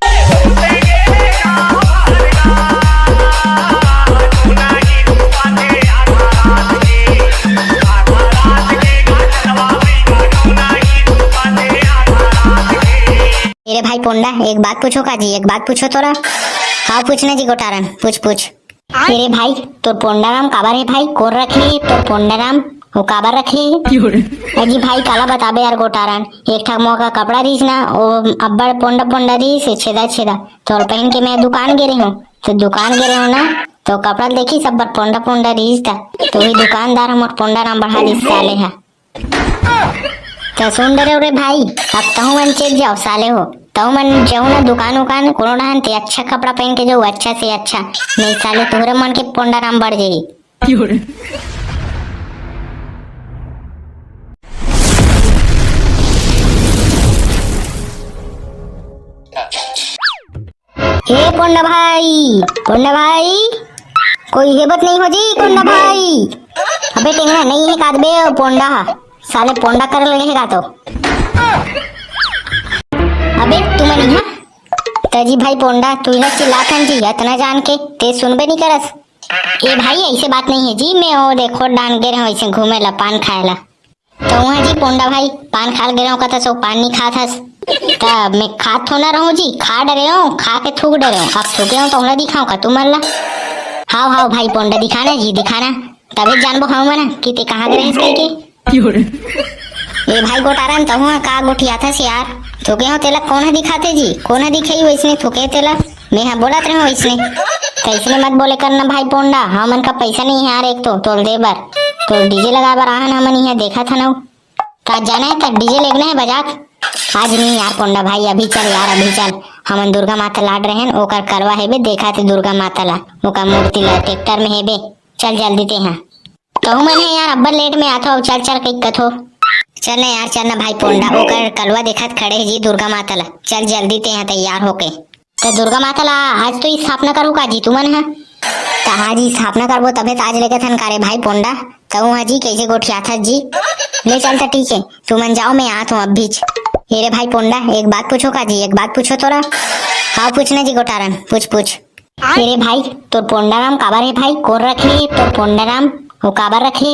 मेरे भाई पोंडा एक बात पूछो का जी, एक बात पूछो तोरा। हाँ पूछने जी गोटारन, पूछ पूछ। मेरे भाई तो पोंडा नाम काबर है भाई, कोर रखे तो पोंडा नाम वो काबर रखे अजी भाई काला बताबे यार गोटारन। एक ठा मोका कपड़ा रहीस ना, वो अब्बड़ पोंडा पोंडा रहीस छेदा छेदा, तो पहन के मैं दुकान गे रही हूँ, तो दुकान गे रही हूँ ना, तो कपड़ा देखी सब पोंडा पोंडा रहीस था, तो वही दुकानदार हम पोंडा नाम बढ़ा दी साले है। तो सुन डरे रे भाई, अब तहु मन चेक जाओ साले हो, तहु मन जाओ ना दुकान उकान कोनो ना ते अच्छा कपड़ा पहन के जाओ, अच्छा से अच्छा, नहीं साले तोहरे मन के पोंडा नाम बढ़ जाई। हे पोंडा भाई, पोंडा भाई कोई हेबत नहीं हो जी पोंडा भाई। अबे टेंगना नहीं है कादबे पोंडा, साले पोंडा कर लगेगा तो। अबे तुम नहीं है तजी भाई पोंडा, तू ना चिल्लाथन जी इतना जान के ते सुनबे नहीं करस। ए भाई ऐसे बात नहीं है जी, मैं वो देखो डान गे रहा हूँ ऐसे घूमे ला पान खाए ला, तो वहाँ जी पोंडा भाई पान खा गे रहा हूँ कहता सो पान नहीं खात हस, तब मैं खा थोड़ा रहूँ जी, खा डरे हूँ, खा के थूक डरे हूँ, अब थूके हूँ तो हमरा दिखाऊँ का तुम ला। हाँ हाँ भाई पोंडा दिखाना जी दिखाना, तभी जानबो हाँ मना कि ते कहाँ गए कह के। ए भाई गोटारन तो हुआ का गोठिया था यार, थोके हो तेला कौन दिखाते जी, कौन दिखाई वैसने थोके तेला, मैं हाँ बोलत रहे वैसने, तो इसने मत बोले करना भाई पोंडा, हमन का पैसा नहीं है यार, एक तो तोल दे बार तो डीजे लगा बार आहन हमन यहाँ देखा था ना, का जाना है तब डीजे लेगना है बजाक। आज नहीं यार पोंडा भाई, अभी चल यार अभी चल, हमन दुर्गा माता लाड रहे हैं, ओकर करवा हेबे देखा थे दुर्गा माता ला, ओकर मूर्ति ला ट्रैक्टर में हेबे, चल जल्दी ते हैं कहूँ मैंने यार अब्बर लेट में आता हो, चल चल कहीं कथो चल ना यार, चल ना भाई पोंडा, ओकर कलवा देखत खड़े जी दुर्गा माता ला, चल जल्दी ते यहाँ तैयार होके। तो दुर्गा माता ला आज तो स्थापना करूँ का जी तुमन है, तो हाँ जी स्थापना करबो तबे तो आज लेके थन करे भाई पोंडा, तो हाँ जी कैसे गोठिया था जी, ले चलता ठीक है तुमन जाओ मैं आत हूँ अब बीच। रे भाई पोंडा एक बात पूछो का जी, एक बात पूछो तोरा। हाँ पूछने जी गोटारन, पूछ पूछ। अरे भाई तो पोंडा नाम काबर है भाई, कोर रखे तो पोंडा नाम वो काबर रखे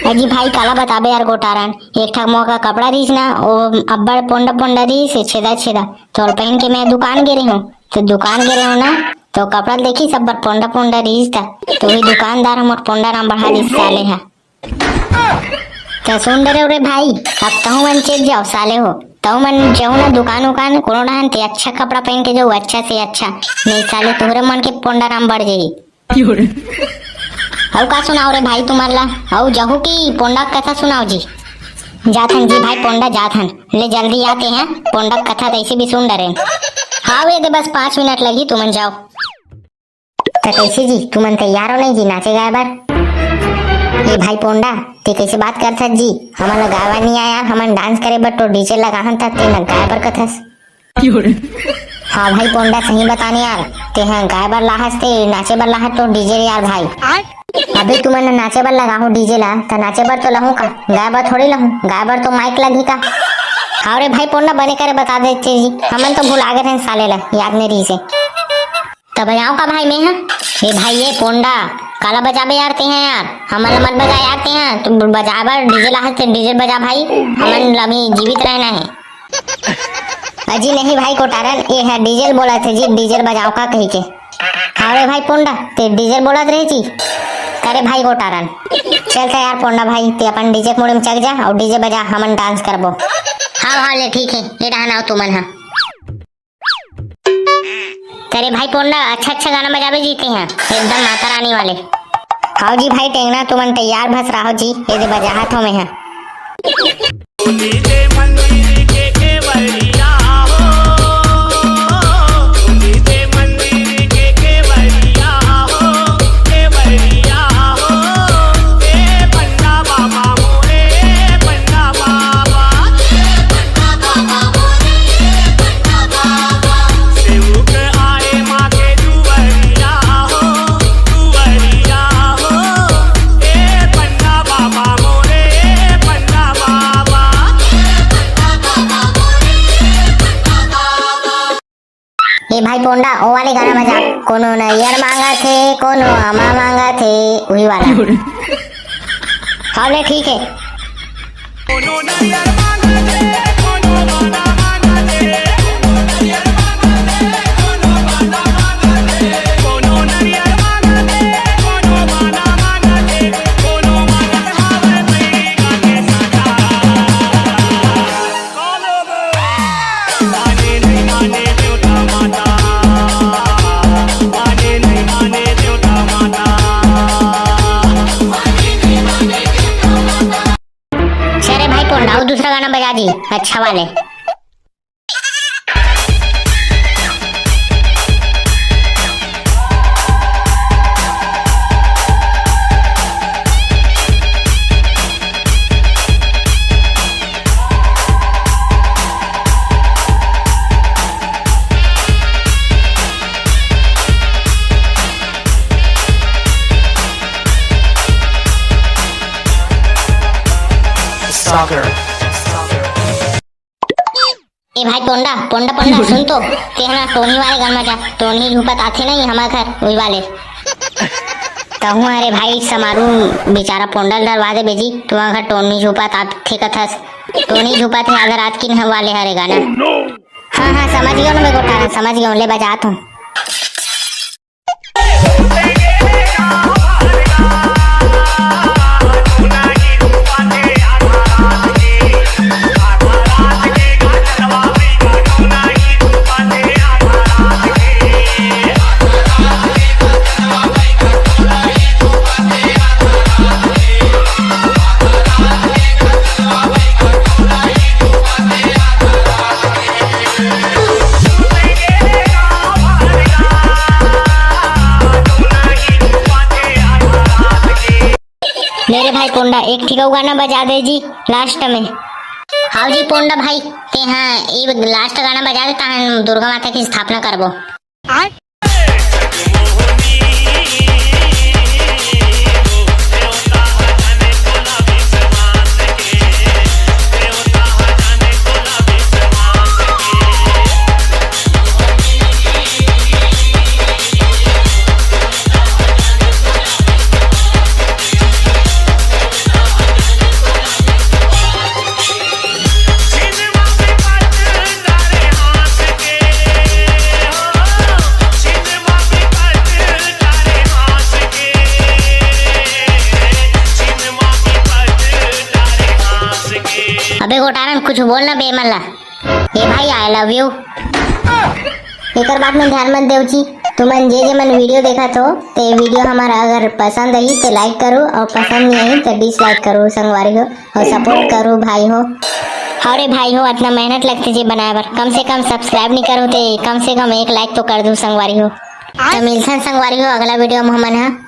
अजी भाई काला बताबे यार गोटारन। एक ठा मोका कपड़ा रहीस ना, वो अब्बड़ पोंडा पोंडा रहीस छेदा छेदा, तो पहन के मैं दुकान गे रही हूँ, तो दुकान गे रही हूँ ना, तो कपड़ा देखी सब पोंडा पोंडा रहीस था, तो वही दुकानदार हम पोंडा नाम बढ़ा दी साले है। तो सुन डरे रे भाई, अब तहु मन चेक जाओ साले हो, तहु मन जाओ ना दुकान उकान कोनो ना ते अच्छा कपड़ा पहन के जाओ, अच्छा से अच्छा, नहीं साले तोहरे मन के पोंडा नाम बढ़ जाई। हाउ का सुनाओ रे भाई तुम्हारा, हाउ जाहू की पोंडा कथा सुनाओ जी। जाथन जी भाई पोंडा जाथन, ले जल्दी आते हैं, पोंडा कथा तैसे भी सुन डरे। हाँ वे दे बस 5 मिनट लगी, तुमन जाओ। तो कैसे जी तुमन तैयार हो नहीं जी नाचे गाए बार। ये भाई पोंडा ते कैसे बात करथस जी, हमन गावा नहीं आया, हमन डांस करे बर तो डीजे लगाहन था, ते न गाय बर कथस। हाँ भाई पोंडा सही बताने यार, ते हैं गाय बर लाहस ते नाचे बर लाहत तो डीजे यार भाई। अबे तुमने नाचे बर लगाहूं डीजे ला, तो नाचे बर तो लहूं का, गाय बर थोड़ी लहूं, गाय बर तो माइक लगी का। हाँ रे भाई पोंडा बने करे बता देते जी, हमन तो भुला गए थे साले ला, याद नहीं रही से। तो बजाओ का भाई मैं, ये भाई ये पोंडा काला बजाबे यार ते हैं यार, हमन मत बजा यार ते हैं, तुम बजा बर डीजे लाहत डीजे बजा भाई, हमन अभी जीवित रहना है। अजी नहीं भाई कोटारन, ये है डीजल बोला थे जी, डीजल बजाओ का कही के। हाँ रे भाई पोंडा ते डीजल बोला रहे जी, अरे भाई गोटारन चलता यार पोंडा भाई, ते अपन डीजे मोड़ में चल जा और डीजे बजा, हमन डांस करबो। हाँ हाँ ले ठीक है, ये रहना तुमन हाँ। तेरे भाई पोंडा अच्छा अच्छा गाना बजाबे जीते हैं, एकदम माता रानी वाले। हाँ जी भाई टेंगना तुमन तैयार बस रहो जी, ये दे बजाहत हो मैं है। ए भाई पोंडा ओ वाले गाना बजा, कोनो नैयर मांगा थे कोनो अमा मांगा थे, वही वाला। हाँ ले ठीक है। चले भाई पोंडा दूसरा गाना बजा दी अच्छा वाले। ए भाई पोंडा पोंडा पोंडा सुन तो तेरा टोनी वाले गाना जा, टोनी झूपत आथे नहीं हमारे घर वही वाले। कहूँ अरे भाई समारू बेचारा पोंडल दरवाजे भेजी तुम्हारे घर टोनी झूपत आथे कथस, टोनी झूपत है अगर रात की वाले हरे गाना। हाँ हाँ समझ गया ना, मैं गोटारा समझ गया, ले बजात हूँ। मेरे भाई पोंडा एक ठिकाऊ गाना बजा दे जी लास्ट में। हाँ जी पोंडा भाई ते हाँ ये लास्ट गाना बजा देता है, दुर्गा माता की स्थापना करबो। अबे गोटारन कुछ बोलना बेमल्ला। ये भाई आई लव यू। एक बात में ध्यान मत देव जी, तुमन जे मन वीडियो देखा तो ते वीडियो हमारा अगर पसंद आई तो लाइक करो और पसंद नहीं आई तो डिसलाइक करो संगवारी हो, और सपोर्ट करो भाई हो। अरे भाई हो इतना मेहनत लगती जी बनाए बर, कम से कम सब्सक्राइब नहीं करो तो कम से कम एक लाइक तो कर दो संगवारी हो। तो मिलते हैं संगवारी हो अगला वीडियो में हमन है।